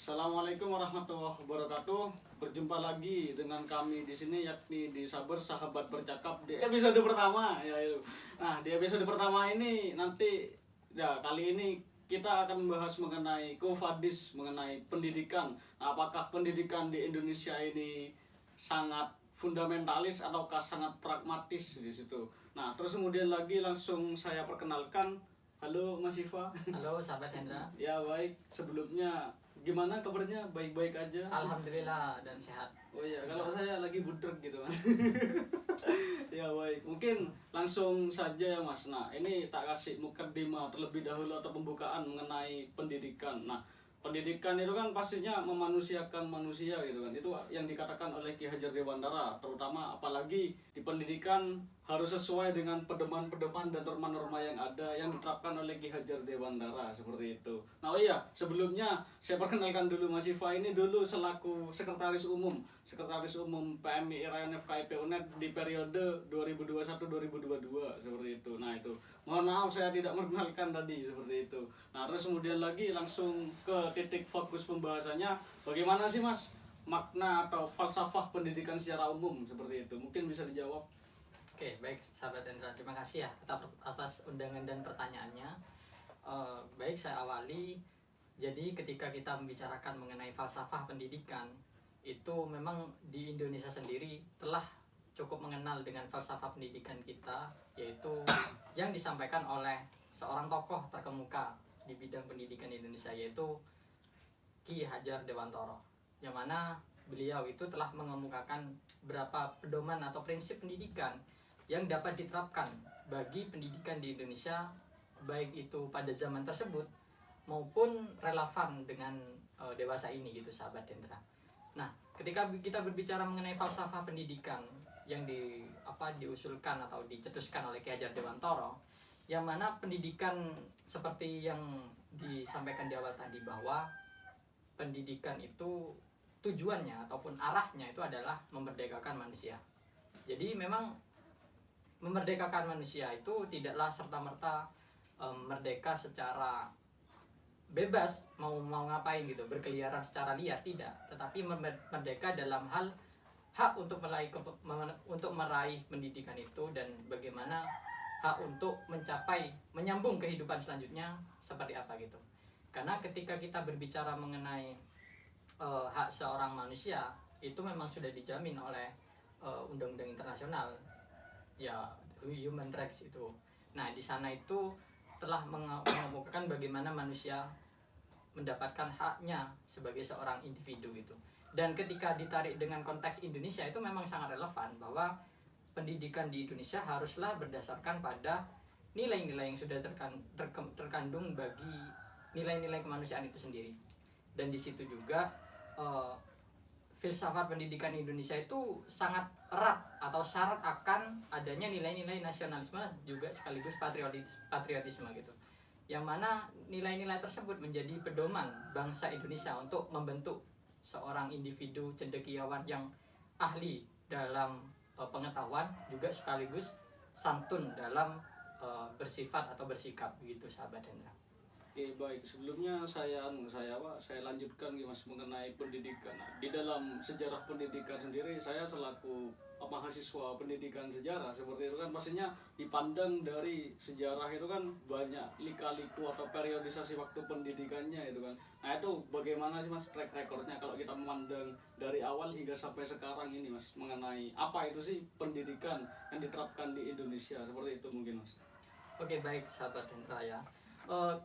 Assalamualaikum warahmatullahi wabarakatuh. Berjumpa lagi dengan kami di sini, yakni di Sabar Sahabat Bercakap di episode pertama ya. Nah, di episode pertama ini nanti ya kali ini kita akan membahas mengenai Qufadis, mengenai pendidikan. Nah, apakah pendidikan di Indonesia ini sangat fundamentalis ataukah sangat pragmatis di situ. Nah, terus kemudian lagi langsung saya perkenalkan. Halo Mas Siva. Halo sahabat Hendra. Ya baik, sebelumnya gimana kabarnya? Baik-baik aja? Alhamdulillah dan sehat. Oh iya, kalau saya lagi budrek gitu Mas. Ya baik, mungkin langsung saja ya Mas. Nah, ini tak kasih mukadimah terlebih dahulu atau pembukaan mengenai pendidikan. Nah, pendidikan itu kan pastinya memanusiakan manusia gitu kan. Itu yang dikatakan oleh Ki Hajar Dewantara, terutama apalagi di pendidikan harus sesuai dengan pedoman-pedoman dan norma-norma yang ada yang diterapkan oleh Ki Hajar Dewantara seperti itu. Nah, oh iya, sebelumnya saya perkenalkan dulu Mas Siva ini dulu selaku Sekretaris Umum PMI IRAN FKIP UNED di periode 2021-2022 seperti itu. Nah, itu. Mohon maaf saya tidak memperkenalkan tadi seperti itu. Nah, terus kemudian lagi langsung ke titik fokus pembahasannya. Bagaimana sih Mas makna atau falsafah pendidikan secara umum seperti itu? Mungkin bisa dijawab. Oke, baik sahabat Hendra, terima kasih ya atas undangan dan pertanyaannya. Baik, saya awali. Jadi ketika kita membicarakan mengenai falsafah pendidikan, itu memang di Indonesia sendiri telah cukup mengenal dengan falsafah pendidikan kita, yaitu yang disampaikan oleh seorang tokoh terkemuka di bidang pendidikan Indonesia, yaitu Ki Hajar Dewantara, yang mana beliau itu telah mengemukakan beberapa pedoman atau prinsip pendidikan yang dapat diterapkan bagi pendidikan di Indonesia, baik itu pada zaman tersebut maupun relevan dengan dewasa ini gitu sahabat Hendra. Nah, ketika kita berbicara mengenai falsafah pendidikan yang diusulkan atau dicetuskan oleh Ki Hajar Dewantara, yang mana pendidikan seperti yang disampaikan di awal tadi, bahwa pendidikan itu tujuannya ataupun arahnya itu adalah memerdekakan manusia. Jadi memang memerdekakan manusia itu tidaklah serta-merta merdeka secara bebas mau ngapain gitu, berkeliaran secara liar, tidak, tetapi merdeka dalam hal hak untuk meraih pendidikan itu, dan bagaimana hak untuk menyambung kehidupan selanjutnya seperti apa gitu. Karena ketika kita berbicara mengenai hak seorang manusia, itu memang sudah dijamin oleh undang-undang internasional ya, human rights itu. Nah, di sana itu telah mengemukakan bagaimana manusia mendapatkan haknya sebagai seorang individu gitu. Dan ketika ditarik dengan konteks Indonesia, itu memang sangat relevan bahwa pendidikan di Indonesia haruslah berdasarkan pada nilai-nilai yang sudah terkandung bagi nilai-nilai kemanusiaan itu sendiri. Dan di situ juga filsafat pendidikan Indonesia itu sangat erat atau syarat akan adanya nilai-nilai nasionalisme juga sekaligus patriotisme gitu. Yang mana nilai-nilai tersebut menjadi pedoman bangsa Indonesia untuk membentuk seorang individu cendekiawan yang ahli dalam pengetahuan, juga sekaligus santun dalam bersifat atau bersikap begitu sahabat Hendra. Oke, baik. Sebelumnya saya lanjutkan nih Mas mengenai pendidikan. Nah, di dalam sejarah pendidikan sendiri saya selaku mahasiswa pendidikan sejarah seperti itu kan pastinya dipandang dari sejarah itu kan banyak lika-liku atau periodisasi waktu pendidikannya itu kan. Nah, itu bagaimana sih Mas track recordnya kalau kita memandang dari awal hingga sampai sekarang ini Mas mengenai apa itu sih pendidikan yang diterapkan di Indonesia seperti itu mungkin Mas. Oke, baik sahabat Hendra ya.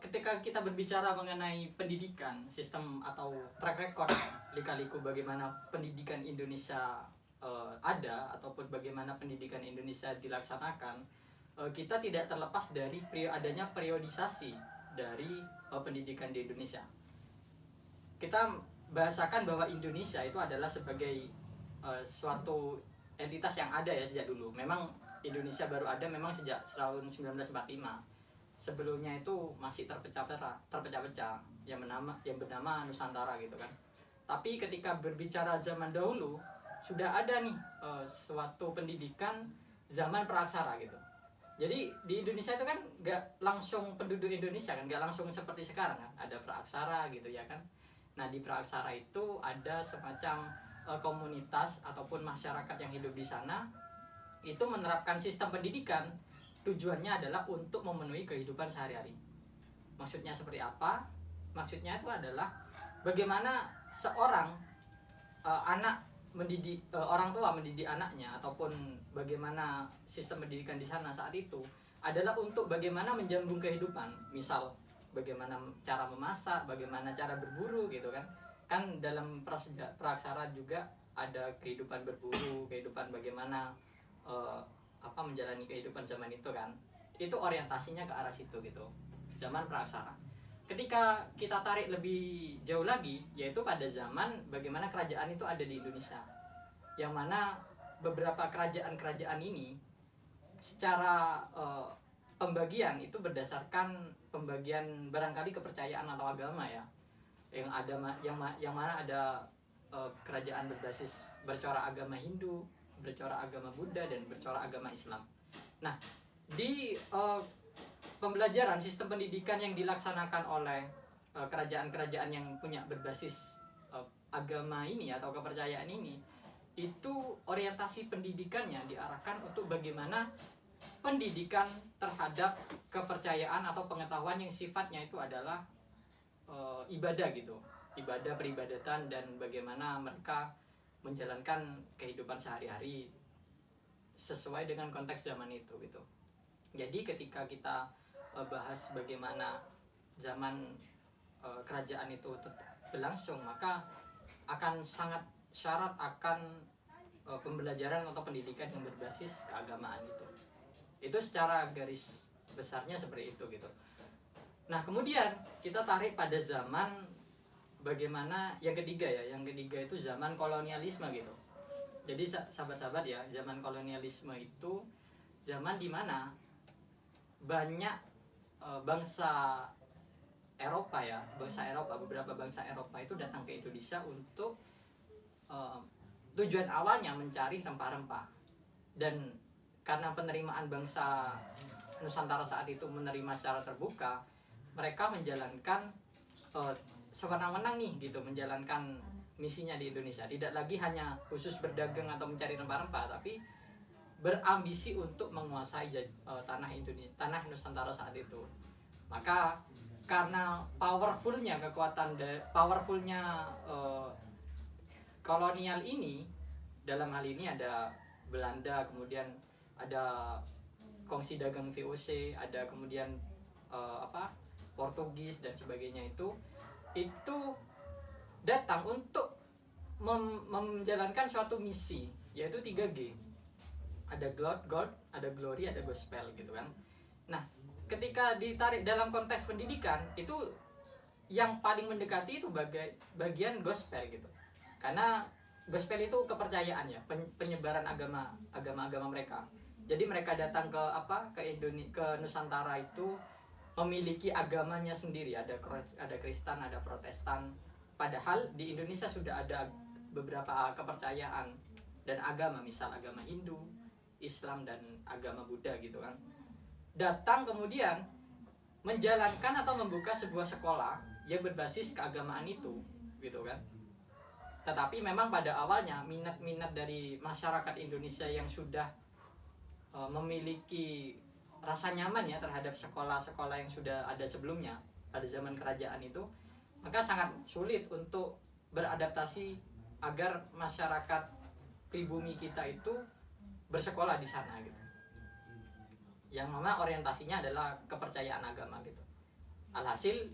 Ketika kita berbicara mengenai pendidikan, sistem atau track record lika-liku bagaimana pendidikan Indonesia ada ataupun bagaimana pendidikan Indonesia dilaksanakan, kita tidak terlepas dari adanya periodisasi dari pendidikan di Indonesia. Kita bahasakan bahwa Indonesia itu adalah sebagai suatu entitas yang ada ya sejak dulu. Memang Indonesia baru ada memang sejak tahun 1945. Sebelumnya itu masih terpecah-pecah yang bernama Nusantara gitu kan. Tapi ketika berbicara zaman dahulu sudah ada nih suatu pendidikan zaman praksara gitu. Jadi di Indonesia itu kan nggak langsung penduduk Indonesia kan, nggak langsung seperti sekarang kan, ada praksara gitu ya kan. Nah di praksara itu ada semacam komunitas ataupun masyarakat yang hidup di sana itu menerapkan sistem pendidikan. Tujuannya adalah untuk memenuhi kehidupan sehari-hari. Maksudnya seperti apa? Maksudnya itu adalah bagaimana seorang anak mendidik orang tua mendidik anaknya ataupun bagaimana sistem pendidikan di sana saat itu adalah untuk bagaimana menjambung kehidupan. Misal bagaimana cara memasak, bagaimana cara berburu gitu kan. Kan dalam praksara juga ada kehidupan berburu, kehidupan bagaimana menjalani kehidupan zaman itu kan. Itu orientasinya ke arah situ gitu. Zaman praksara. Ketika kita tarik lebih jauh lagi, yaitu pada zaman bagaimana kerajaan itu ada di Indonesia. Yang mana beberapa kerajaan-kerajaan ini secara pembagian itu berdasarkan pembagian barangkali kepercayaan atau agama ya. Yang mana ada kerajaan bercorak agama Hindu, bercorak agama Buddha, dan bercorak agama Islam. Nah, di pembelajaran sistem pendidikan yang dilaksanakan oleh kerajaan-kerajaan yang punya berbasis agama ini atau kepercayaan ini, itu orientasi pendidikannya diarahkan untuk bagaimana pendidikan terhadap kepercayaan atau pengetahuan yang sifatnya itu adalah ibadah gitu, ibadah peribadatan, dan bagaimana mereka menjalankan kehidupan sehari-hari sesuai dengan konteks zaman itu gitu. Jadi ketika kita bahas bagaimana zaman kerajaan itu berlangsung, maka akan sangat syarat akan pembelajaran atau pendidikan yang berbasis keagamaan itu. Itu secara garis besarnya seperti itu gitu. Nah kemudian kita tarik pada zaman bagaimana yang ketiga ya, yang ketiga itu zaman kolonialisme gitu. Jadi sahabat-sahabat ya, zaman kolonialisme itu zaman dimana banyak bangsa Eropa ya, beberapa bangsa Eropa itu datang ke Indonesia untuk tujuan awalnya mencari rempah-rempah. Dan karena penerimaan bangsa Nusantara saat itu menerima secara terbuka, mereka menjalankan sewenang-wenang nih gitu, menjalankan misinya di Indonesia. Tidak lagi hanya khusus berdagang atau mencari rempah-rempah, tapi berambisi untuk menguasai tanah Indonesia, tanah Nusantara saat itu. Maka karena powerfulnya kolonial ini, dalam hal ini ada Belanda, kemudian ada kongsi dagang VOC, ada kemudian Portugis dan sebagainya, itu datang untuk menjalankan suatu misi, yaitu 3G. Ada God, ada glory, ada gospel gitu kan. Nah, ketika ditarik dalam konteks pendidikan, itu yang paling mendekati itu bagian gospel gitu. Karena gospel itu kepercayaan ya, penyebaran agama mereka. Jadi mereka datang ke Nusantara itu memiliki agamanya sendiri, ada Kristen, ada Protestan. Padahal di Indonesia sudah ada beberapa kepercayaan dan agama, misal agama Hindu, Islam, dan agama Buddha gitu kan. Datang kemudian menjalankan atau membuka sebuah sekolah yang berbasis keagamaan itu, gitu kan. Tetapi memang pada awalnya minat-minat dari masyarakat Indonesia yang sudah memiliki rasa nyaman ya terhadap sekolah-sekolah yang sudah ada sebelumnya pada zaman kerajaan itu, maka sangat sulit untuk beradaptasi agar masyarakat pribumi kita itu bersekolah di sana gitu. Yang mana orientasinya adalah kepercayaan agama gitu. Alhasil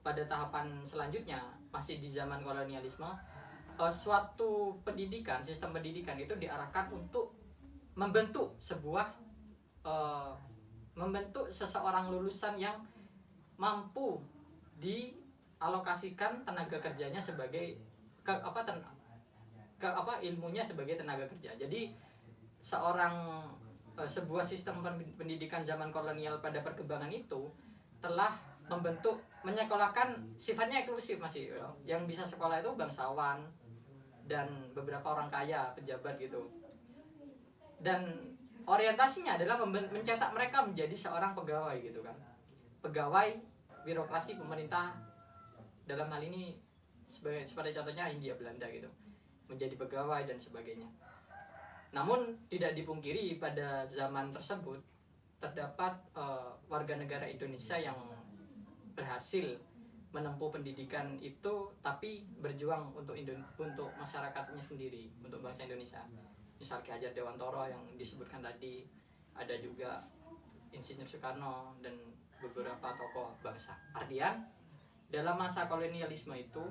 pada tahapan selanjutnya masih di zaman kolonialisme, suatu pendidikan, sistem pendidikan itu diarahkan untuk membentuk seseorang lulusan yang mampu dialokasikan tenaga kerjanya sebagai ilmunya sebagai tenaga kerja. Jadi sebuah sistem pendidikan zaman kolonial pada perkembangan itu telah menyekolahkan sifatnya eksklusif masih ya. Yang bisa sekolah itu bangsawan dan beberapa orang kaya, pejabat gitu. Dan orientasinya adalah mencetak mereka menjadi seorang pegawai gitu kan. Pegawai birokrasi pemerintah, dalam hal ini seperti contohnya Hindia Belanda gitu. Menjadi pegawai dan sebagainya. Namun tidak dipungkiri pada zaman tersebut terdapat warga negara Indonesia yang berhasil menempuh pendidikan itu tapi berjuang untuk masyarakatnya sendiri, untuk bangsa Indonesia. Misal Ki Hajar Dewantoro yang disebutkan tadi, ada juga Insinyur Soekarno dan beberapa tokoh bangsa. Artian dalam masa kolonialisme itu,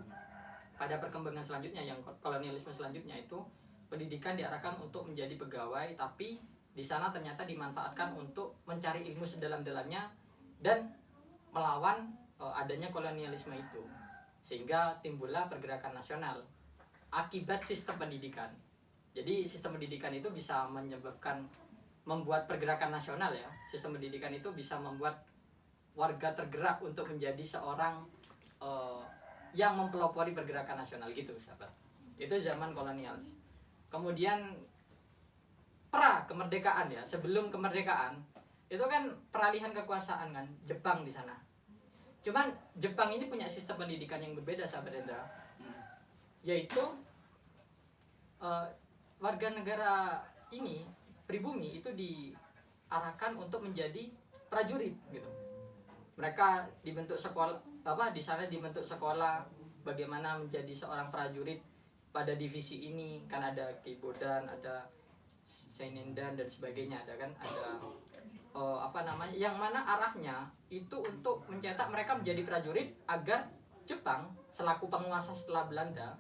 pada perkembangan selanjutnya yang kolonialisme selanjutnya itu, pendidikan diarahkan untuk menjadi pegawai, tapi di sana ternyata dimanfaatkan untuk mencari ilmu sedalam-dalamnya dan melawan adanya kolonialisme itu, sehingga timbullah pergerakan nasional akibat sistem pendidikan. Jadi sistem pendidikan itu bisa membuat pergerakan nasional ya. Sistem pendidikan itu bisa membuat warga tergerak untuk menjadi seorang yang mempelopori pergerakan nasional gitu, sahabat. Itu zaman kolonial. Kemudian pra kemerdekaan ya, sebelum kemerdekaan itu kan peralihan kekuasaan kan, Jepang di sana. Cuman Jepang ini punya sistem pendidikan yang berbeda, sahabat Hendra, yaitu warga negara ini pribumi itu diarahkan untuk menjadi prajurit gitu. Mereka dibentuk sekolah di sana dibentuk sekolah bagaimana menjadi seorang prajurit pada divisi ini, kan ada Keibodan, ada Seinendan dan sebagainya, ada yang mana arahnya itu untuk mencetak mereka menjadi prajurit agar Jepang selaku penguasa setelah Belanda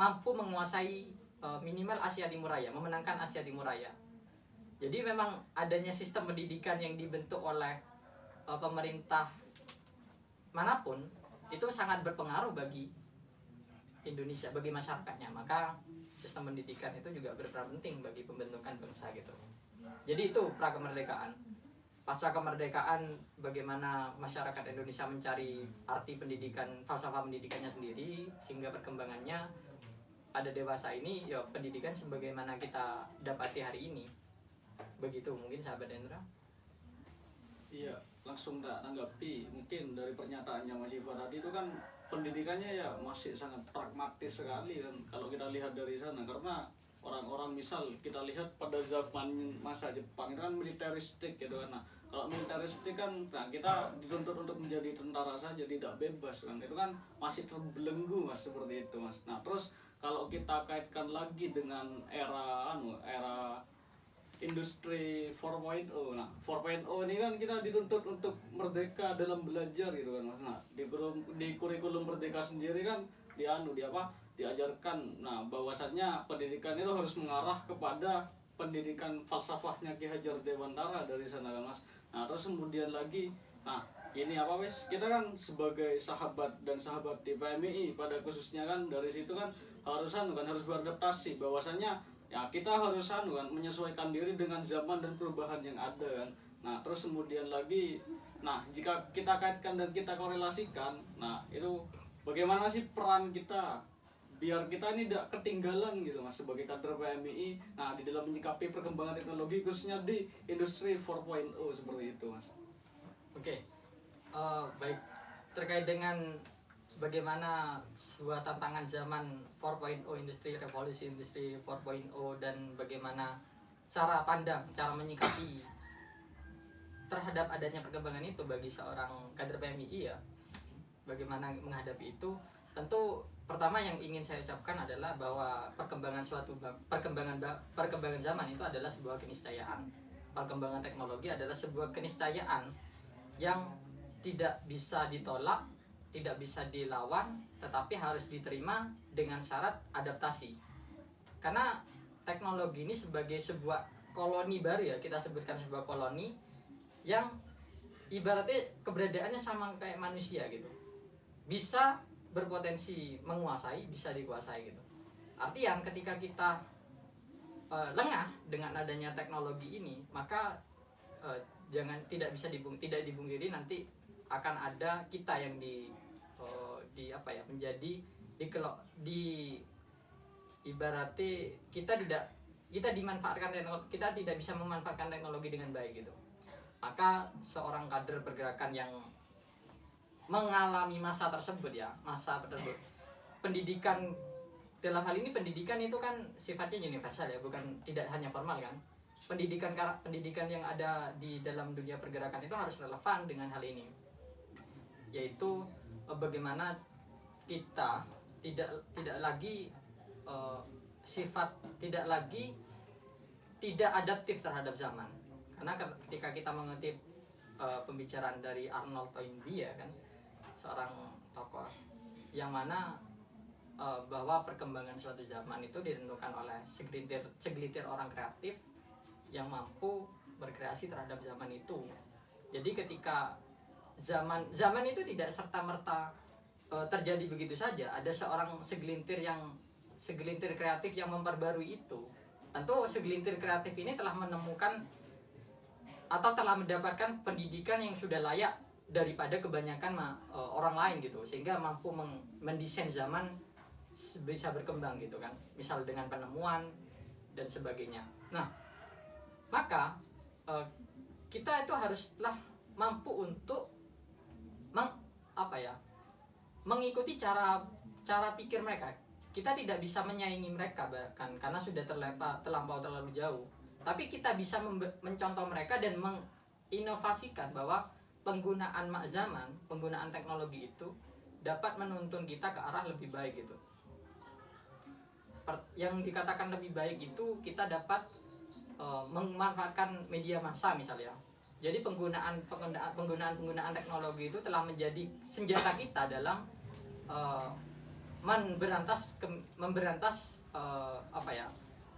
mampu menguasai minimal Asia Timur Raya, memenangkan Asia Timur Raya. Jadi memang adanya sistem pendidikan yang dibentuk oleh pemerintah manapun itu sangat berpengaruh bagi Indonesia, bagi masyarakatnya. Maka sistem pendidikan itu juga berperan penting bagi pembentukan bangsa gitu. Jadi itu pra kemerdekaan. Pasca kemerdekaan bagaimana masyarakat Indonesia mencari arti pendidikan, falsafah pendidikannya sendiri, sehingga perkembangannya pada dewasa ini ya pendidikan sebagaimana kita dapati hari ini. Begitu mungkin sahabat Hendra. Iya, langsung tak tanggapi. Mungkin dari pernyataannya Mas Iva tadi itu kan pendidikannya ya masih sangat pragmatis sekali kan kalau kita lihat dari sana, karena orang-orang misal kita lihat pada zaman masa Jepang itu kan militeristik gitu kan. Nah, kalau militeristik kan kita dituntut untuk menjadi tentara saja, tidak bebas kan. Itu kan masih terbelenggu Mas, seperti itu Mas. Nah, terus kalau kita kaitkan lagi dengan era industri 4.0. Nah, 4.0 ini kan kita dituntut untuk merdeka dalam belajar gitu kan Mas. Nah, di kurikulum merdeka sendiri kan diajarkan bahwasannya pendidikan itu harus mengarah kepada pendidikan falsafahnya Ki Hajar Dewantara dari sana kan Mas. Nah, terus kemudian lagi ini kita kan sebagai sahabat dan sahabat di PMI pada khususnya kan dari situ kan harus beradaptasi bahwasannya ya kita harus menyesuaikan diri dengan zaman dan perubahan yang ada kan. Nah, terus kemudian lagi jika kita kaitkan dan kita korelasikan, itu bagaimana sih peran kita biar kita ini tidak ketinggalan gitu Mas sebagai kader PMI di dalam menyikapi perkembangan teknologi khususnya di industri 4.0 seperti itu Mas. Oke. Baik, terkait dengan bagaimana sebuah tantangan zaman 4.0 revolusi industri 4.0 dan bagaimana cara pandang, cara menyikapi terhadap adanya perkembangan itu bagi seorang kader PMII ya. Bagaimana menghadapi itu? Tentu pertama yang ingin saya ucapkan adalah bahwa perkembangan zaman itu adalah sebuah keniscayaan. Perkembangan teknologi adalah sebuah keniscayaan yang tidak bisa ditolak, tidak bisa dilawan, tetapi harus diterima dengan syarat adaptasi. Karena teknologi ini sebagai sebuah koloni baru ya, kita sebutkan sebuah koloni yang ibaratnya keberadaannya sama kayak manusia gitu. Bisa berpotensi menguasai, bisa dikuasai gitu. Artinya ketika kita lengah dengan adanya teknologi ini, maka tidak dibungkiri nanti akan ada kita yang menjadi ibaratnya kita tidak bisa memanfaatkan teknologi dengan baik gitu. Maka seorang kader pergerakan yang mengalami masa tersebut, pendidikan dalam hal ini pendidikan itu kan sifatnya universal ya, bukan tidak hanya formal kan. Pendidikan yang ada di dalam dunia pergerakan itu harus relevan dengan hal ini, yaitu bagaimana kita tidak lagi tidak adaptif terhadap zaman. Karena ketika kita mengutip pembicaraan dari Arnold Toynbee ya kan, seorang tokoh yang mana bahwa perkembangan suatu zaman itu ditentukan oleh segelintir orang kreatif yang mampu berkreasi terhadap zaman itu. Jadi ketika zaman itu tidak serta-merta terjadi begitu saja, ada segelintir kreatif yang memperbarui itu. Tentu segelintir kreatif ini telah menemukan atau telah mendapatkan pendidikan yang sudah layak daripada kebanyakan orang lain gitu, sehingga mampu mendesain zaman bisa berkembang gitu kan, misal dengan penemuan dan sebagainya. Nah, maka kita itu haruslah mampu untuk mengikuti cara pikir mereka. Kita tidak bisa menyaingi mereka bahkan karena sudah terlampau terlalu jauh. Tapi kita bisa mencontoh mereka dan menginovasikan bahwa penggunaan zaman, penggunaan teknologi itu dapat menuntun kita ke arah lebih baik gitu. Yang dikatakan lebih baik itu kita dapat memanfaatkan media massa misalnya. Jadi penggunaan teknologi itu telah menjadi senjata kita dalam memberantas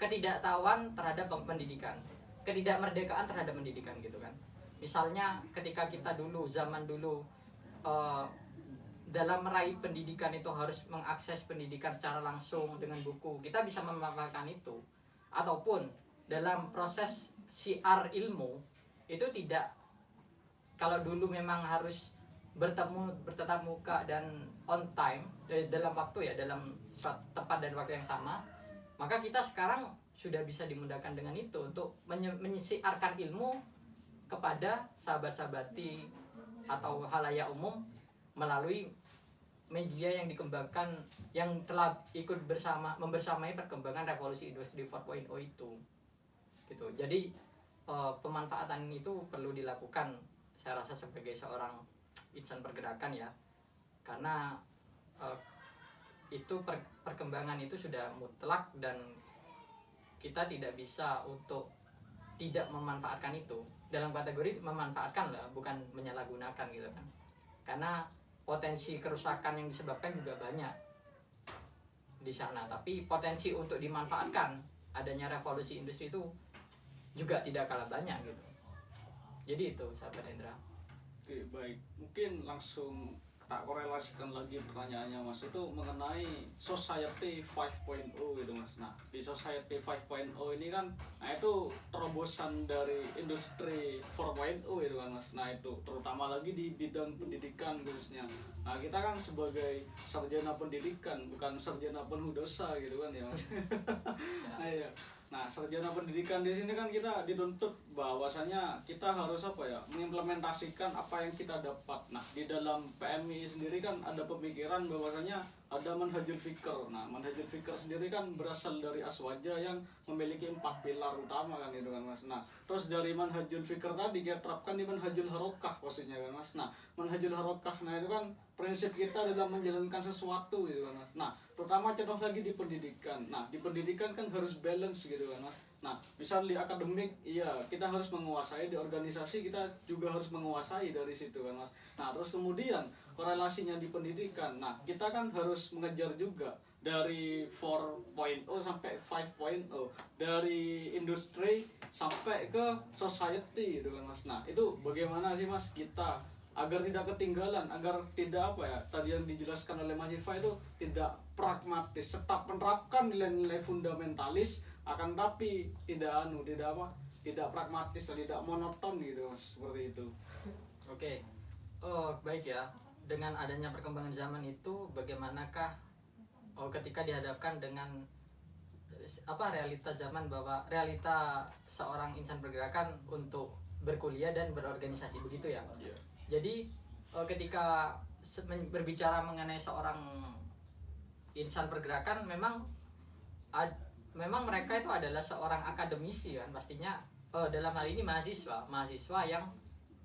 ketidaktahuan terhadap pendidikan, ketidakmerdekaan terhadap pendidikan gitu kan. Misalnya ketika kita zaman dulu dalam meraih pendidikan itu harus mengakses pendidikan secara langsung dengan buku, kita bisa memanfaatkan itu. Ataupun dalam proses siar ilmu itu tidak, kalau dulu memang harus bertatap muka dan on time dalam waktu ya, dalam tepat dan waktu yang sama, maka kita sekarang sudah bisa dimudahkan dengan itu untuk menyisiarkan ilmu kepada sahabat-sahabati atau halayak umum melalui media yang dikembangkan yang telah ikut membersamai perkembangan revolusi industri 4.0 itu gitu. Jadi pemanfaatan itu perlu dilakukan, saya rasa sebagai seorang insan pergerakan ya, karena itu perkembangan itu sudah mutlak dan kita tidak bisa untuk tidak memanfaatkan itu. Dalam kategori memanfaatkan lah, bukan menyalahgunakan gitu kan. Karena potensi kerusakan yang disebabkan juga banyak di sana, tapi potensi untuk dimanfaatkan adanya revolusi industri itu juga tidak kalah banyak gitu. Jadi itu sahabat Hendra. Oke, baik. Mungkin langsung tak korelasikan lagi pertanyaannya Mas, itu mengenai Society 5.0 gitu Mas. Nah, di Society 5.0 ini kan, nah itu terobosan dari industri 4.0 gitu kan Mas. Nah itu terutama lagi di bidang pendidikan khususnya. Nah kita kan sebagai sarjana pendidikan, bukan sarjana penuh dosa gitu kan ya Mas. Nah, ya. Nah, sarjana pendidikan di sini kan kita dituntut bahwasanya kita harus apa ya, mengimplementasikan apa yang kita dapat. Nah, di dalam PMI sendiri kan ada pemikiran bahwasanya ada manhajul fikr. Nah, manhajul fikr sendiri kan berasal dari Aswaja yang memiliki 4 pilar utama kan itu kan Mas. Nah, terus dari manhajul fikr tadi kita terapkan di manhajul harokah posisinya kan Mas. Nah, manhajul harokah nah itu kan prinsip kita dalam menjalankan sesuatu gitu kan Mas. Nah, terutama contoh lagi di pendidikan. Nah, di pendidikan kan harus balance gitu kan Mas. Nah, misal di akademik, iya kita harus menguasai, di organisasi kita juga harus menguasai dari situ kan Mas. Nah, terus kemudian korelasinya di pendidikan. Nah, kita kan harus mengejar juga dari 4.0 sampai 5.0, dari industri sampai ke society gitu kan Mas. Nah, itu bagaimana sih Mas kita agar tidak ketinggalan, agar tidak apa ya, tadi yang dijelaskan oleh Mas Iva itu tidak pragmatis, tetap menerapkan nilai-nilai fundamentalis akan tapi tidak pragmatis dan tidak monoton gitu Mas, seperti itu. Oke. Oh, baik ya. Dengan adanya perkembangan zaman itu bagaimanakah ketika dihadapkan dengan realita zaman, bahwa realita seorang insan pergerakan untuk berkuliah dan berorganisasi, begitu ya? Yeah. Jadi ketika berbicara mengenai seorang insan pergerakan, memang mereka itu adalah seorang akademisi kan pastinya. Dalam hal ini mahasiswa yang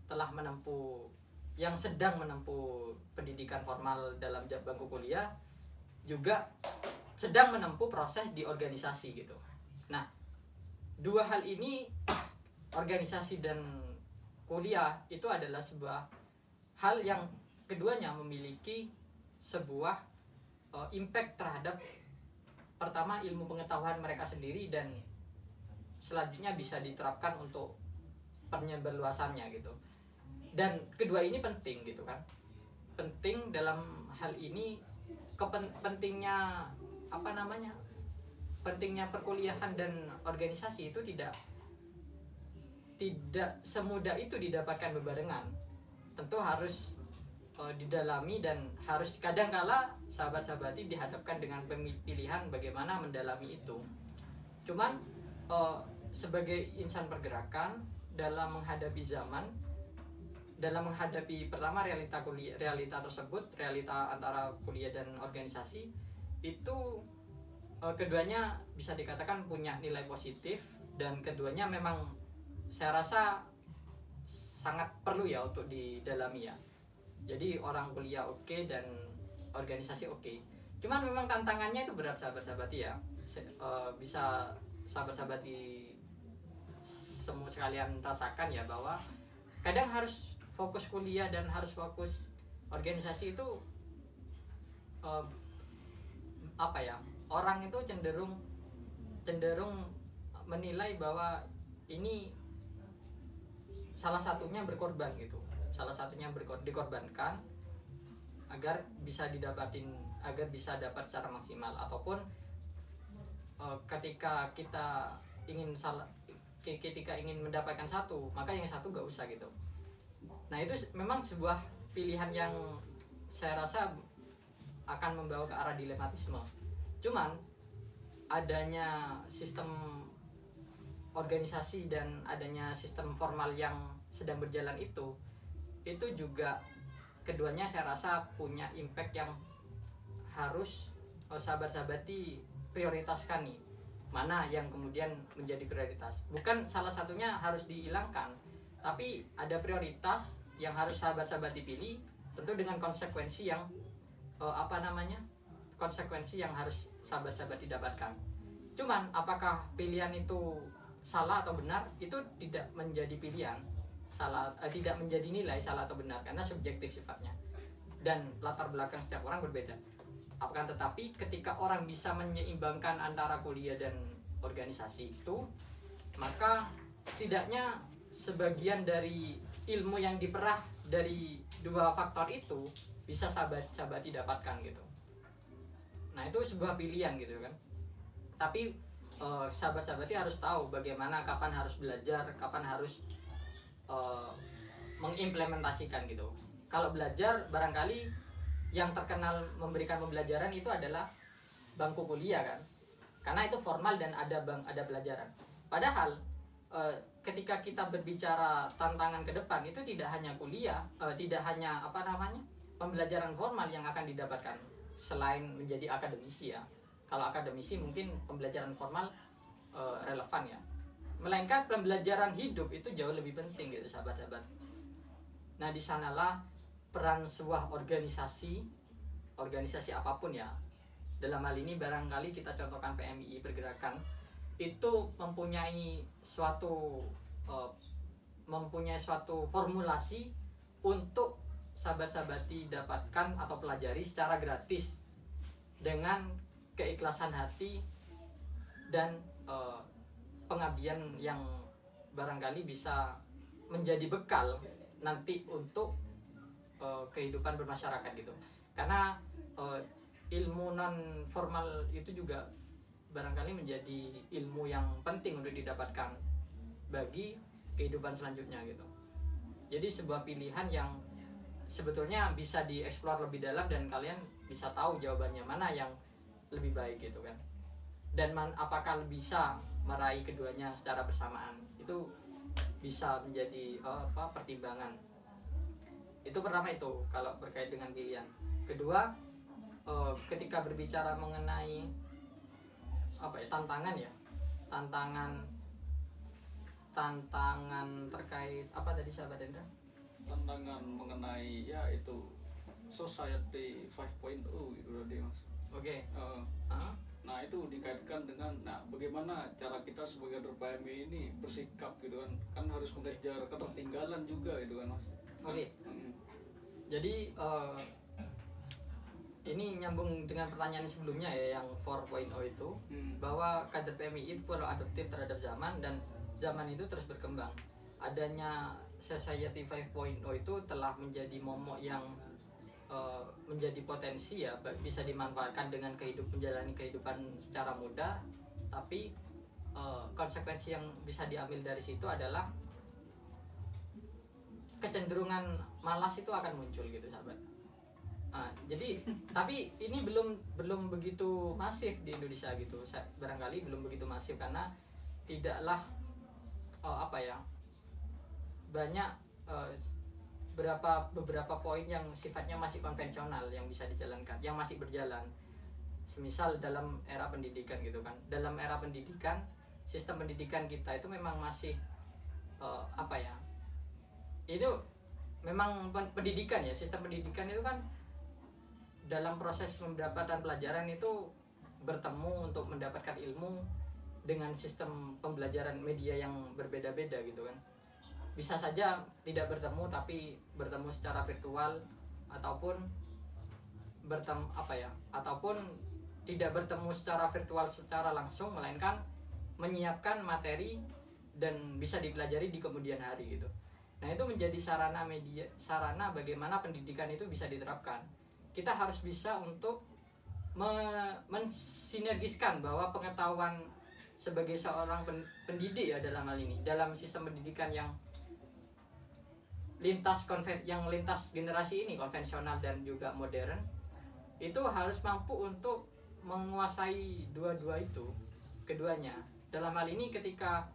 telah menempuh, yang sedang menempuh pendidikan formal dalam bangku kuliah, juga sedang menempuh proses di organisasi gitu. Nah, dua hal ini organisasi dan kuliah itu adalah sebuah hal yang keduanya memiliki sebuah impact terhadap pertama ilmu pengetahuan mereka sendiri, dan selanjutnya bisa diterapkan untuk penyebarluasannya gitu. Dan kedua ini penting gitu kan, penting dalam hal ini, pentingnya pentingnya perkuliahan dan organisasi itu tidak semudah itu didapatkan bebarengan. Tentu harus didalami, dan harus kadangkala sahabat-sahabati dihadapkan dengan pilihan bagaimana mendalami itu. Cuman sebagai insan pergerakan dalam menghadapi zaman, dalam menghadapi pertama realita tersebut, realita antara kuliah dan organisasi itu, keduanya bisa dikatakan punya nilai positif, dan keduanya memang saya rasa sangat perlu ya untuk didalami ya. Jadi orang kuliah oke, dan organisasi oke. Cuman memang tantangannya itu berat sahabat-sahabati ya. Bisa sahabat-sahabati semua sekalian rasakan ya, bahwa kadang harus fokus kuliah dan harus fokus organisasi itu orang itu cenderung menilai bahwa ini salah satunya berkorban gitu, salah satunya dikorbankan agar bisa dapat secara maksimal, ataupun ketika kita ingin mendapatkan satu, maka yang satu gak usah gitu. Nah, itu memang sebuah pilihan yang saya rasa akan membawa ke arah dilematisme. Cuman adanya sistem organisasi dan adanya sistem formal yang sedang berjalan itu juga keduanya saya rasa punya impact yang harus sahabat-sahabati prioritaskan nih. Mana yang kemudian menjadi prioritas. Bukan salah satunya harus dihilangkan, tapi ada prioritas yang harus sahabat-sahabat dipilih, tentu dengan konsekuensi yang konsekuensi yang harus sahabat-sahabat didapatkan. Cuman apakah pilihan itu salah atau benar, itu tidak menjadi pilihan, tidak menjadi nilai salah atau benar, karena subjektif sifatnya dan latar belakang setiap orang berbeda. Akan tetapi ketika orang bisa menyeimbangkan antara kuliah dan organisasi itu, maka setidaknya sebagian dari ilmu yang diperah dari dua faktor itu bisa sahabat-sahabat didapatkan gitu. Nah, itu sebuah pilihan gitu kan. Tapi sahabat-sahabati harus tahu bagaimana, kapan harus belajar, kapan harus mengimplementasikan gitu. Kalau belajar, barangkali yang terkenal memberikan pembelajaran itu adalah bangku kuliah kan. karena itu formal dan ada pelajaran. Padahal ketika kita berbicara tantangan ke depan itu tidak hanya kuliah, tidak hanya pembelajaran formal yang akan didapatkan selain menjadi akademisi ya. Kalau akademisi mungkin pembelajaran formal relevan ya, melainkan pembelajaran hidup itu jauh lebih penting gitu sahabat-sahabat. Nah di sanalah peran sebuah organisasi apapun ya, dalam hal ini barangkali kita contohkan PMII Pergerakan, itu mempunyai suatu formulasi untuk sahabat-sahabati dapatkan atau pelajari secara gratis dengan keikhlasan hati dan pengabdian yang barangkali bisa menjadi bekal nanti untuk kehidupan bermasyarakat gitu. Karena ilmu non formal itu juga barangkali menjadi ilmu yang penting untuk didapatkan bagi kehidupan selanjutnya gitu. Jadi sebuah pilihan yang sebetulnya bisa dieksplor lebih dalam dan kalian bisa tahu jawabannya mana yang lebih baik gitu kan. Dan apakah bisa meraih keduanya secara bersamaan, itu bisa menjadi pertimbangan. Itu pertama itu kalau berkait dengan pilihan. Kedua, ketika berbicara mengenai tantangan terkait apa tadi sahabat Hendra? Tantangan mengenai ya itu society 5.0 itu tadi Mas. Oke. Nah itu dikaitkan dengan bagaimana cara kita sebagai PMI ini bersikap gitu kan harus mengejar ketertinggalan juga gitu kan Mas. Oke. Jadi ini nyambung dengan pertanyaan sebelumnya ya, yang 4.0 itu, bahwa kader PMI itu perlu adaptif terhadap zaman dan zaman itu terus berkembang. Adanya Society 5.0 itu telah menjadi momok yang menjadi potensi ya, bisa dimanfaatkan dengan menjalani kehidupan secara mudah, tapi konsekuensi yang bisa diambil dari situ adalah kecenderungan malas itu akan muncul gitu sahabat. Jadi tapi ini belum begitu masif di Indonesia gitu. Barangkali belum begitu masif karena tidaklah banyak beberapa poin yang sifatnya masih konvensional yang bisa dijalankan, yang masih berjalan. Semisal dalam era pendidikan gitu kan. Dalam era pendidikan, sistem pendidikan kita itu memang masih itu memang pendidikan ya, sistem pendidikan itu kan dalam proses mendapatkan pelajaran itu bertemu untuk mendapatkan ilmu dengan sistem pembelajaran media yang berbeda-beda gitu kan. Bisa saja tidak bertemu tapi bertemu secara virtual ataupun ataupun tidak bertemu secara virtual secara langsung, melainkan menyiapkan materi dan bisa dipelajari di kemudian hari gitu. Nah, itu menjadi sarana bagaimana pendidikan itu bisa diterapkan. Kita harus bisa untuk mensinergiskan bahwa pengetahuan sebagai seorang pendidik ya dalam hal ini, dalam sistem pendidikan yang lintas generasi ini, konvensional dan juga modern, itu harus mampu untuk menguasai keduanya. Dalam hal ini ketika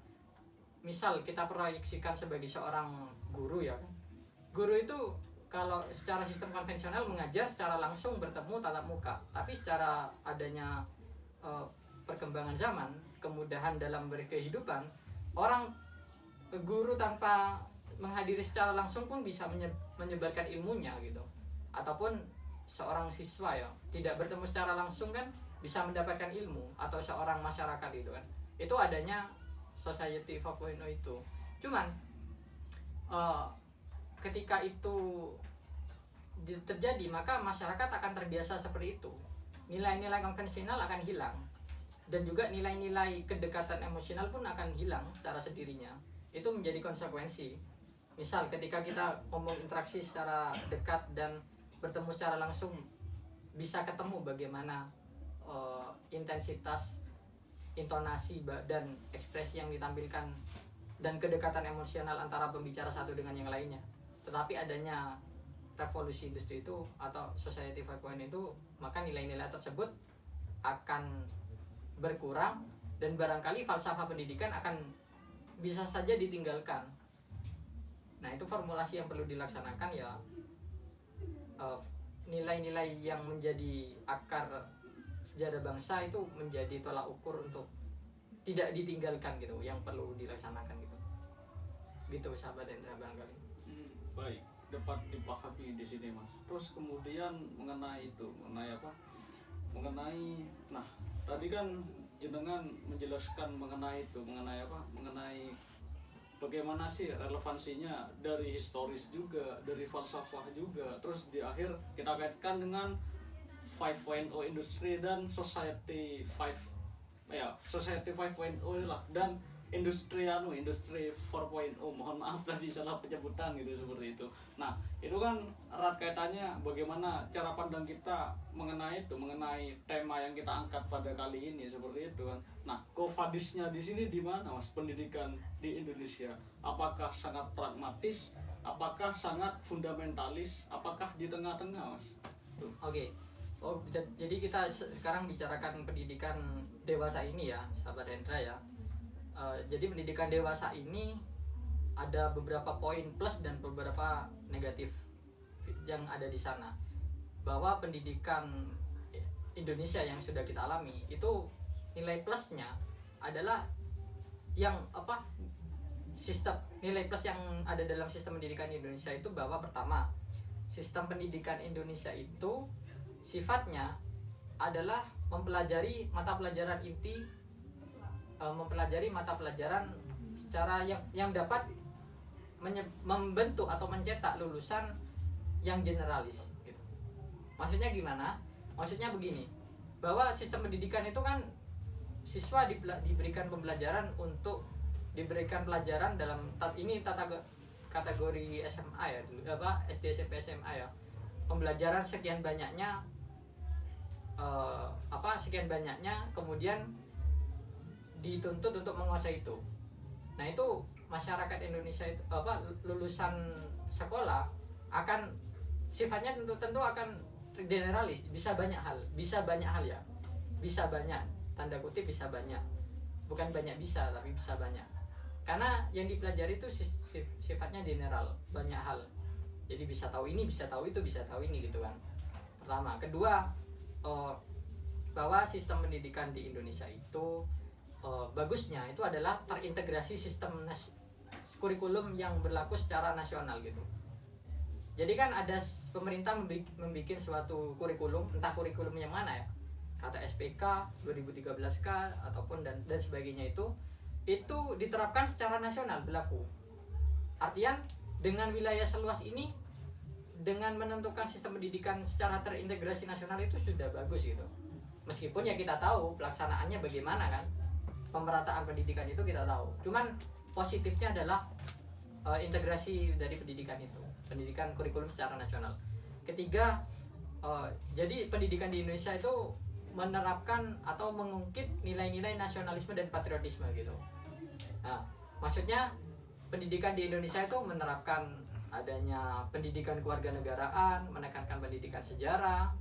misal kita proyeksikan sebagai seorang guru ya kan, guru itu kalau secara sistem konvensional mengajar secara langsung bertemu tatap muka, tapi secara adanya perkembangan zaman, kemudahan dalam berkehidupan, guru tanpa menghadiri secara langsung pun bisa menyebarkan ilmunya gitu. Ataupun seorang siswa ya tidak bertemu secara langsung kan bisa mendapatkan ilmu, atau seorang masyarakat gitu kan. Itu adanya Society 4.0 itu. Cuman ketika itu terjadi, maka masyarakat akan terbiasa seperti itu. Nilai-nilai konvensional akan hilang, dan juga nilai-nilai kedekatan emosional pun akan hilang secara sendirinya. Itu menjadi konsekuensi. Misal ketika kita ngomong interaksi secara dekat dan bertemu secara langsung, bisa ketemu bagaimana intensitas, intonasi dan ekspresi yang ditampilkan dan kedekatan emosional antara pembicara satu dengan yang lainnya. Tetapi adanya revolusi industri itu atau Society 5.0 itu, maka nilai-nilai tersebut akan berkurang dan barangkali falsafah pendidikan akan bisa saja ditinggalkan. Nah, itu formulasi yang perlu dilaksanakan ya, nilai-nilai yang menjadi akar sejarah bangsa itu menjadi tolak ukur untuk tidak ditinggalkan gitu, yang perlu dilaksanakan gitu sahabat Hendra barangkali. Baik, dapat dipahami di sini Mas. Terus kemudian mengenai nah tadi kan jenengan menjelaskan mengenai bagaimana sih relevansinya dari historis juga, dari falsafah juga. Terus di akhir kita kaitkan dengan 5.0 industri dan society 5.0 lah, dan industri 4.0. Mohon maaf tadi salah penyebutan gitu, seperti itu. Nah, itu kan erat kaitannya bagaimana cara pandang kita mengenai tema yang kita angkat pada kali ini, seperti itu kan. Nah, kofadisnya di sini di mana Mas, pendidikan di Indonesia? Apakah sangat pragmatis? Apakah sangat fundamentalis? Apakah di tengah-tengah Mas? Oke. Jadi kita sekarang bicarakan pendidikan dewasa ini ya, sahabat Hendra ya. Jadi pendidikan dewasa ini ada beberapa poin plus dan beberapa negatif yang ada di sana. Bahwa pendidikan Indonesia yang sudah kita alami itu nilai plusnya adalah yang nilai plus yang ada dalam sistem pendidikan Indonesia itu, bahwa pertama, sistem pendidikan Indonesia itu sifatnya adalah mempelajari mata pelajaran inti, mempelajari mata pelajaran secara yang dapat membentuk atau mencetak lulusan yang generalis gitu. Maksudnya gimana? Maksudnya begini, bahwa sistem pendidikan itu kan siswa diberikan pembelajaran untuk diberikan pelajaran dalam kategori SMA ya, SD SMP SMA ya. Pembelajaran sekian banyaknya kemudian dituntut untuk menguasai itu. Nah, itu masyarakat Indonesia itu lulusan sekolah akan sifatnya tentu akan generalis, bisa banyak hal ya. Bisa banyak, tanda kutip bisa banyak. Bukan banyak bisa, tapi bisa banyak. Karena yang dipelajari itu sifatnya general, banyak hal. Jadi bisa tahu ini, bisa tahu itu, bisa tahu ini gitu kan. Pertama, kedua, bahwa sistem pendidikan di Indonesia itu bagusnya itu adalah terintegrasi sistem kurikulum yang berlaku secara nasional gitu. Jadi kan ada pemerintah membuat suatu kurikulum, entah kurikulum yang mana ya, kata SPK 2013K ataupun dan sebagainya, itu diterapkan secara nasional berlaku. Artian dengan wilayah seluas ini, dengan menentukan sistem pendidikan secara terintegrasi nasional itu sudah bagus gitu. Meskipun ya kita tahu pelaksanaannya bagaimana kan, pemerataan pendidikan itu kita tahu. Cuman positifnya adalah integrasi dari pendidikan itu, pendidikan kurikulum secara nasional. Ketiga, jadi pendidikan di Indonesia itu menerapkan atau mengungkit nilai-nilai nasionalisme dan patriotisme gitu. Nah, maksudnya pendidikan di Indonesia itu menerapkan adanya pendidikan kewarganegaraan, menekankan pendidikan sejarah,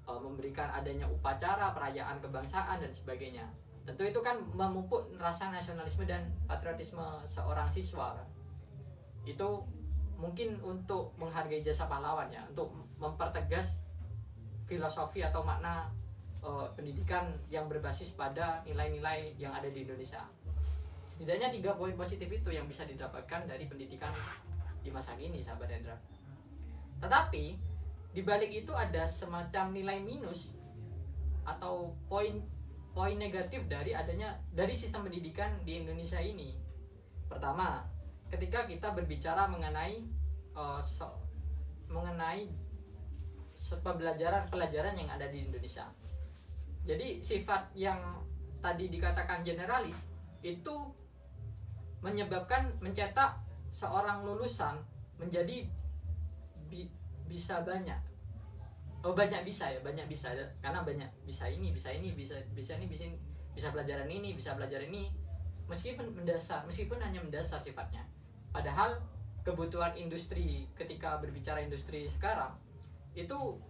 memberikan adanya upacara, perayaan kebangsaan dan sebagainya. Tentu itu kan memupuk rasa nasionalisme dan patriotisme seorang siswa kan. Itu mungkin untuk menghargai jasa pahlawan ya, untuk mempertegas filosofi atau makna pendidikan yang berbasis pada nilai-nilai yang ada di Indonesia. Setidaknya 3 poin positif itu yang bisa didapatkan dari pendidikan di masa kini, sahabat Hendra. Tetapi di balik itu ada semacam nilai minus atau poin negatif dari sistem pendidikan di Indonesia ini. Pertama, ketika kita berbicara mengenai pelajaran yang ada di Indonesia. Jadi sifat yang tadi dikatakan generalis itu menyebabkan mencetak seorang lulusan menjadi bisa banyak. Banyak bisa karena banyak bisa ini, bisa pelajaran ini, bisa pelajaran ini, meskipun hanya mendasar sifatnya. Padahal kebutuhan industri, ketika berbicara industri sekarang, itu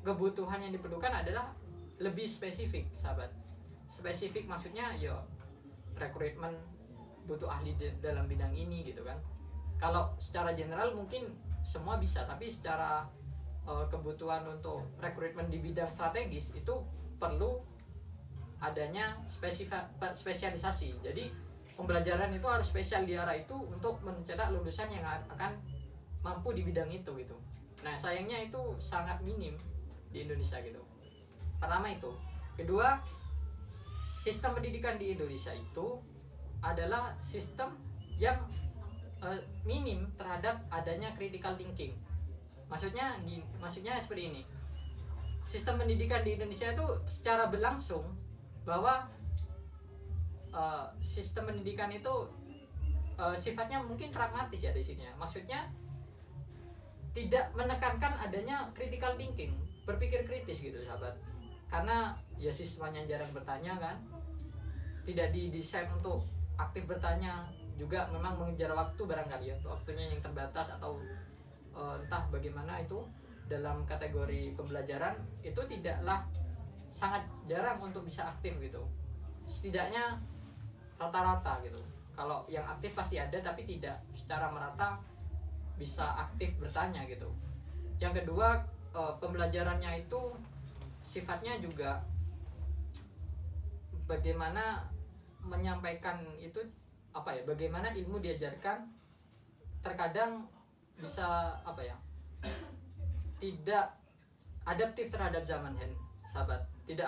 kebutuhan yang diperlukan adalah lebih spesifik, sahabat. spesifik maksudnya ya rekrutmen butuh ahli dalam bidang ini gitu kan. Kalau secara general mungkin semua bisa, tapi secara kebutuhan untuk rekrutmen di bidang strategis itu perlu adanya spesialisasi. Jadi pembelajaran itu harus spesial di arah itu untuk mencetak lulusan yang akan mampu di bidang itu gitu. Nah sayangnya itu sangat minim di Indonesia gitu. Pertama itu. Kedua, sistem pendidikan di Indonesia itu adalah sistem yang minim terhadap adanya critical thinking. Maksudnya seperti ini. Sistem pendidikan di Indonesia itu secara berlangsung bahwa sistem pendidikan itu sifatnya mungkin pragmatis ya di sini ya. Maksudnya tidak menekankan adanya critical thinking, berpikir kritis gitu sahabat. Karena ya siswanya jarang bertanya kan, tidak didesain untuk aktif bertanya, juga memang mengejar waktu barangkali ya, waktunya yang terbatas atau entah bagaimana itu dalam kategori pembelajaran itu tidaklah, sangat jarang untuk bisa aktif gitu. Setidaknya rata-rata gitu. Kalau yang aktif pasti ada tapi tidak secara merata bisa aktif bertanya gitu. Yang kedua, pembelajarannya itu sifatnya juga bagaimana menyampaikan itu apa ya, bagaimana ilmu diajarkan terkadang bisa apa ya, tidak adaptif terhadap zaman sahabat. Tidak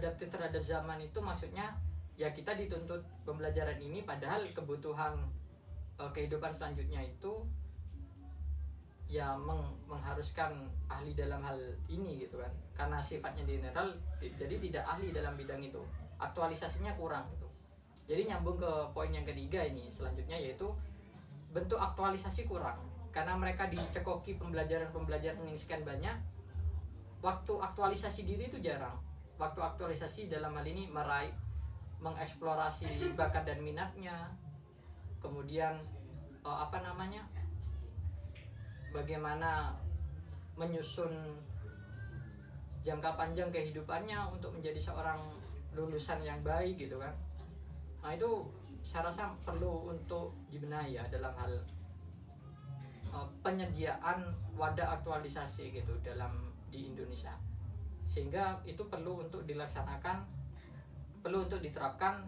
adaptif terhadap zaman itu maksudnya ya kita dituntut pembelajaran ini padahal kebutuhan kehidupan selanjutnya itu ya mengharuskan ahli dalam hal ini gitu kan, karena sifatnya general jadi tidak ahli dalam bidang itu, aktualisasinya kurang gitu. Jadi nyambung ke poin yang ketiga ini selanjutnya, yaitu bentuk aktualisasi kurang karena mereka dicekoki pembelajaran yang sekian banyak, waktu aktualisasi diri itu jarang. Waktu aktualisasi dalam hal ini mengeksplorasi bakat dan minatnya, kemudian bagaimana menyusun jangka panjang kehidupannya untuk menjadi seorang lulusan yang baik gitu kan. Nah itu saya rasa perlu untuk dibenahi ya dalam hal penyediaan wadah aktualisasi gitu di Indonesia, sehingga itu perlu untuk dilaksanakan, perlu untuk diterapkan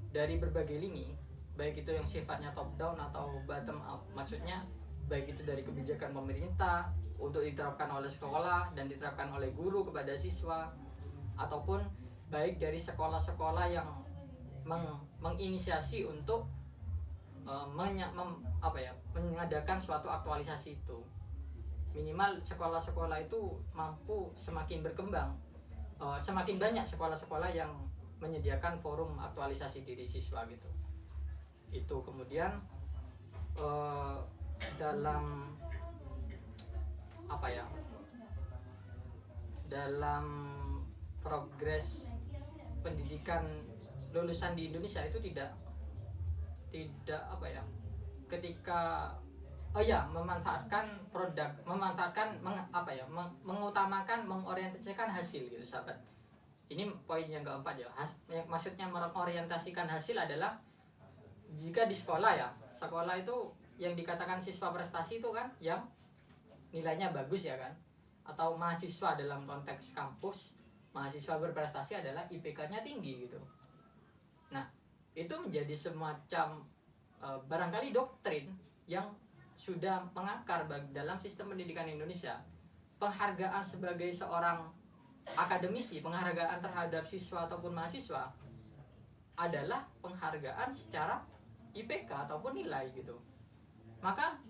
dari berbagai lini, baik itu yang sifatnya top down atau bottom up. Maksudnya baik itu dari kebijakan pemerintah untuk diterapkan oleh sekolah dan diterapkan oleh guru kepada siswa, ataupun baik dari sekolah-sekolah yang menginisiasi untuk mengadakan suatu aktualisasi itu. Minimal sekolah-sekolah itu mampu semakin berkembang, semakin banyak sekolah-sekolah yang menyediakan forum aktualisasi diri siswa gitu. Itu kemudian dalam dalam progres pendidikan lulusan di Indonesia itu tidak ketika mengutamakan, mengorientasikan hasil gitu sahabat. Ini poin yang keempat ya. Maksudnya mengorientasikan hasil adalah jika di sekolah ya, sekolah itu yang dikatakan siswa prestasi itu kan yang nilainya bagus ya kan, atau mahasiswa dalam konteks kampus, mahasiswa berprestasi adalah IPK-nya tinggi gitu. Nah itu menjadi semacam barangkali doktrin yang sudah mengakar dalam sistem pendidikan Indonesia. Penghargaan sebagai seorang akademisi, penghargaan terhadap siswa ataupun mahasiswa adalah penghargaan secara IPK ataupun nilai gitu. Maka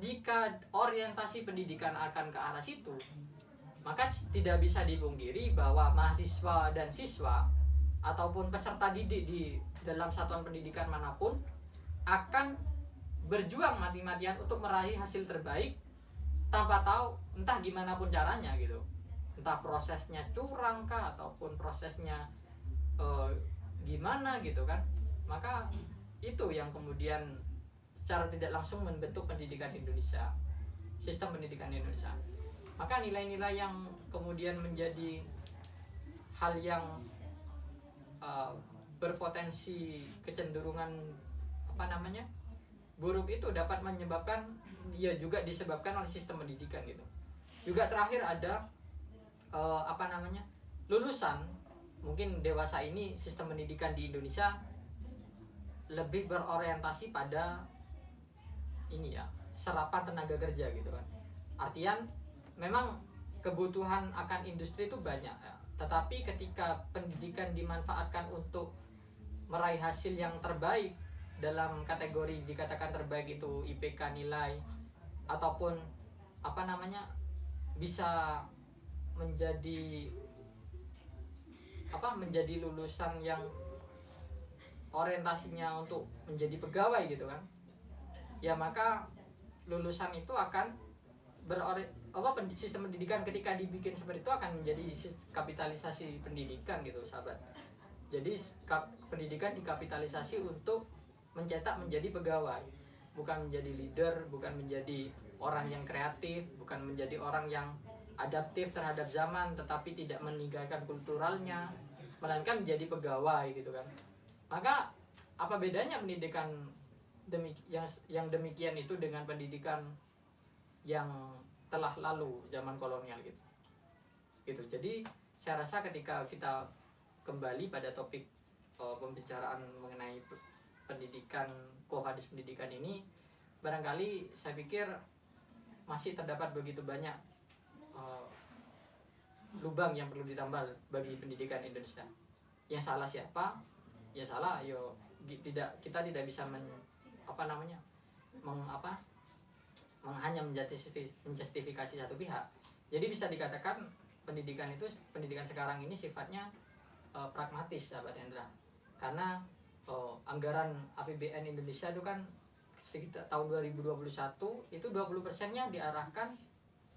jika orientasi pendidikan akan ke arah situ, maka tidak bisa dipungkiri bahwa mahasiswa dan siswa ataupun peserta didik di dalam satuan pendidikan manapun akan berjuang mati-matian untuk meraih hasil terbaik tanpa tahu entah gimana pun caranya gitu, entah prosesnya curang kah ataupun prosesnya gimana gitu kan. Maka itu yang kemudian secara tidak langsung membentuk pendidikan Indonesia, sistem pendidikan Indonesia. Maka nilai-nilai yang kemudian menjadi hal yang berpotensi kecenderungan buruk itu dapat menyebabkan, ya juga disebabkan oleh sistem pendidikan gitu. Juga terakhir ada lulusan, mungkin dewasa ini sistem pendidikan di Indonesia lebih berorientasi pada ini ya, serapan tenaga kerja gitu kan. Artian memang kebutuhan akan industri itu banyak ya. Tetapi ketika pendidikan dimanfaatkan untuk meraih hasil yang terbaik, dalam kategori dikatakan terbaik itu IPK nilai, ataupun bisa menjadi lulusan yang orientasinya untuk menjadi pegawai gitu kan, ya maka lulusan itu akan sistem pendidikan ketika dibikin seperti itu akan menjadi kapitalisasi pendidikan gitu sahabat. Jadi pendidikan dikapitalisasi untuk mencetak menjadi pegawai, bukan menjadi leader, bukan menjadi orang yang kreatif, bukan menjadi orang yang adaptif terhadap zaman tetapi tidak meninggalkan kulturalnya, melainkan menjadi pegawai gitu kan. Maka apa bedanya pendidikan yang demikian itu dengan pendidikan yang telah lalu zaman kolonial gitu. Jadi saya rasa ketika kita kembali pada topik pembicaraan mengenai pendidikan, Quo Vadis pendidikan ini, barangkali saya pikir masih terdapat begitu banyak lubang yang perlu ditambal bagi pendidikan Indonesia. Yang salah siapa? Ya salah, kita tidak bisa hanya menjustifikasi satu pihak. Jadi bisa dikatakan pendidikan sekarang ini sifatnya pragmatis, sahabat Hendra. Karena anggaran APBN Indonesia itu kan sekitar tahun 2021 itu 20%-nya diarahkan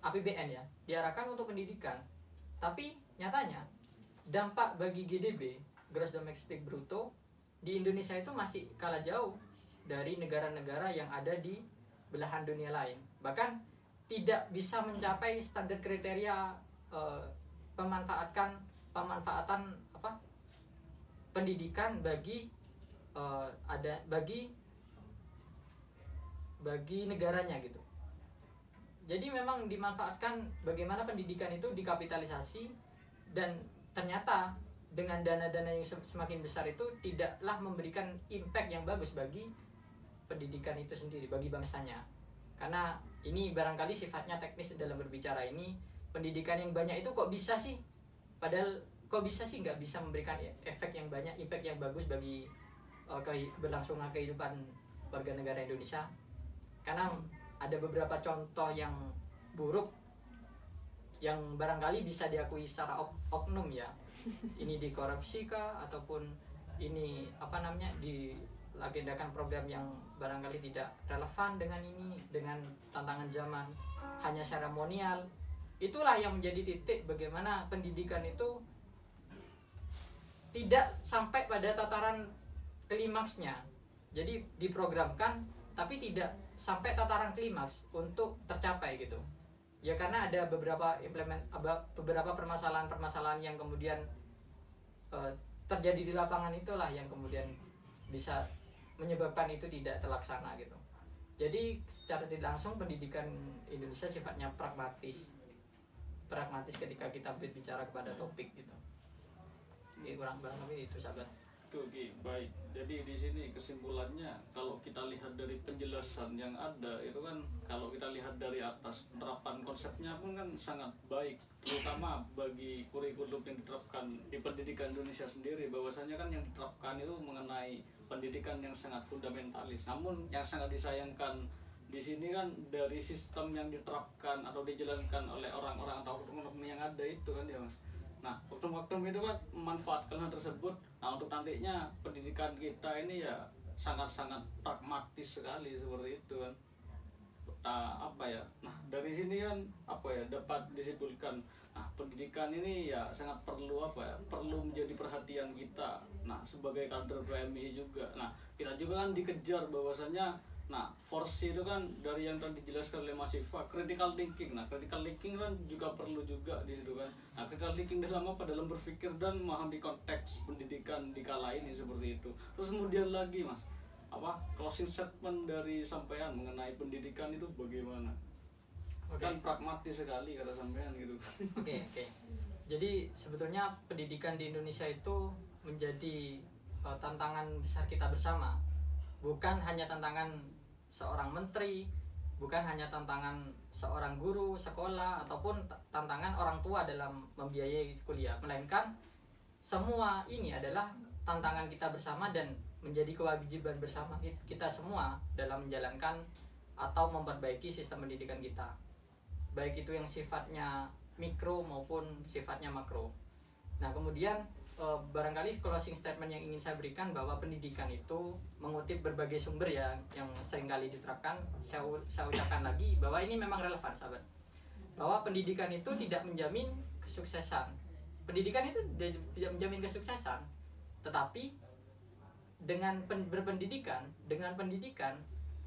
APBN ya, diarahkan untuk pendidikan. Tapi nyatanya dampak bagi GDB, Gross Domestic Bruto, di Indonesia itu masih kalah jauh dari negara-negara yang ada di belahan dunia lain. Bahkan tidak bisa mencapai standar kriteria pemanfaatan pendidikan bagi negaranya gitu. Jadi memang dimanfaatkan bagaimana pendidikan itu dikapitalisasi, dan ternyata dengan dana-dana yang semakin besar itu tidaklah memberikan impact yang bagus bagi pendidikan itu sendiri, bagi bangsanya. Karena ini barangkali sifatnya teknis dalam berbicara ini, pendidikan yang banyak itu kok bisa sih nggak bisa memberikan efek yang banyak, impact yang bagus bagi keberlangsungan kehidupan warga negara Indonesia. Karena ada beberapa contoh yang buruk yang barangkali bisa diakui secara oknum ya. Ini dikorupsi kah, ataupun ini diagendakan program yang barangkali tidak relevan dengan tantangan zaman, hanya seremonial. Itulah yang menjadi titik bagaimana pendidikan itu tidak sampai pada tataran klimaksnya. Jadi diprogramkan tapi tidak sampai tataran klimaks untuk tercapai gitu. Ya karena ada beberapa permasalahan-permasalahan yang kemudian terjadi di lapangan, itulah yang kemudian bisa menyebabkan itu tidak terlaksana gitu. Jadi secara tidak langsung pendidikan Indonesia sifatnya pragmatis ketika kita berbicara kepada topik gitu. Ya, kurang lebih itu sahabat. Oke, baik. Jadi di sini kesimpulannya, kalau kita lihat dari penjelasan yang ada itu kan, kalau kita lihat dari atas, penerapan konsepnya pun kan sangat baik, terutama bagi kurikulum yang diterapkan di pendidikan Indonesia sendiri, bahwasanya kan yang diterapkan itu mengenai pendidikan yang sangat fundamentalis. Namun yang sangat disayangkan di sini kan dari sistem yang diterapkan atau dijalankan oleh orang-orang atau oknum yang ada itu kan ya Mas. Nah, oknum-oknum itu kan memanfaatkan hal tersebut. Nah, untuk nantinya pendidikan kita ini ya sangat-sangat pragmatis sekali seperti itu kan. Nah, dari sini kan dapat disimpulkan, nah, pendidikan ini ya sangat perlu perlu menjadi perhatian kita. Nah, sebagai kader PMI juga. Nah, kita juga kan dikejar bahwasanya Nah, force itu kan dari yang tadi dijelaskan oleh Mas Siva, critical thinking. Nah, critical thinking kan juga perlu juga di situ kan. Nah, critical thinking dalam apa? Dalam berpikir dan memahami konteks pendidikan di kala ini seperti itu. Terus kemudian lagi, Mas, apa closing statement dari sampean mengenai pendidikan itu bagaimana? Oke. Kan pragmatis sekali kata sampean gitu. Oke. Jadi sebetulnya pendidikan di Indonesia itu menjadi tantangan besar kita bersama. Bukan hanya tantangan seorang menteri, bukan hanya tantangan seorang guru sekolah ataupun tantangan orang tua dalam membiayai kuliah, melainkan semua ini adalah tantangan kita bersama dan menjadi kewajiban bersama kita semua dalam menjalankan atau memperbaiki sistem pendidikan kita, baik itu yang sifatnya mikro maupun sifatnya makro. Nah, kemudian barangkali closing statement yang ingin saya berikan bahwa pendidikan itu mengutip berbagai sumber ya yang seringkali diterapkan. Saya ucapkan lagi bahwa ini memang relevan, sahabat, bahwa pendidikan itu tidak menjamin kesuksesan. Pendidikan itu tidak menjamin kesuksesan, tetapi dengan pendidikan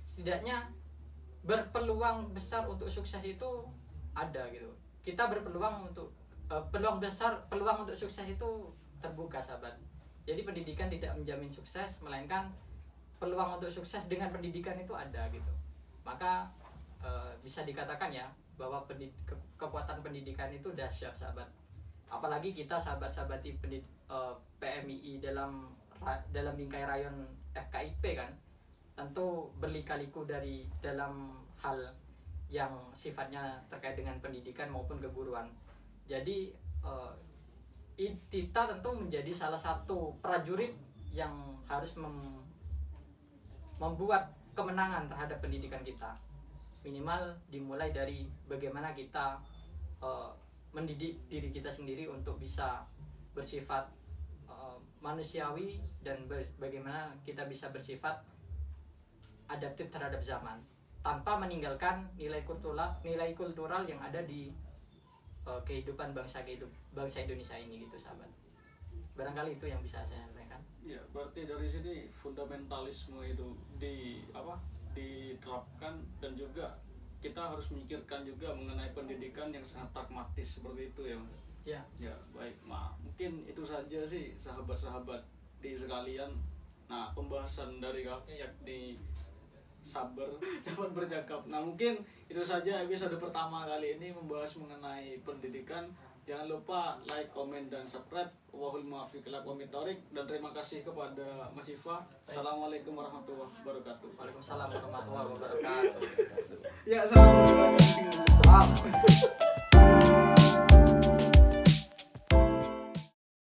setidaknya berpeluang besar untuk sukses itu ada gitu. Kita berpeluang untuk peluang untuk sukses itu terbuka, sahabat. Jadi pendidikan tidak menjamin sukses, melainkan peluang untuk sukses dengan pendidikan itu ada gitu. Maka bisa dikatakan ya bahwa kekuatan pendidikan itu dahsyat, sahabat. Apalagi kita sahabat-sahabat di PMII dalam bingkai rayon FKIP kan, tentu berlika-liku dari dalam hal yang sifatnya terkait dengan pendidikan maupun keguruan. Jadi kita tentu menjadi salah satu prajurit yang harus membuat kemenangan terhadap pendidikan kita. Minimal dimulai dari bagaimana kita mendidik diri kita sendiri untuk bisa bersifat manusiawi dan bagaimana kita bisa bersifat adaptif terhadap zaman tanpa meninggalkan nilai kultural yang ada di kehidupan bangsa Indonesia ini gitu, sahabat. Barangkali itu yang bisa saya sampaikan. Ya, berarti dari sini fundamentalisme itu diterapkan dan juga kita harus memikirkan juga mengenai pendidikan yang sangat pragmatis seperti itu ya, Mas. Ya. Ya, baik. Nah, mungkin itu saja sih sahabat-sahabat di sekalian. Nah, pembahasan dari kami yakni sabar cepat bercakap. Nah, mungkin itu saja episode pertama kali ini membahas mengenai pendidikan. Jangan lupa like, komen, dan subscribe. Wahul muwaffiq ila aqwamit thoriq. Dan terima kasih kepada Mas Siva. Assalamualaikum warahmatullahi wabarakatuh. Waalaikumsalam warahmatullahi wabarakatuh. Ya, assalamualaikum. Wow.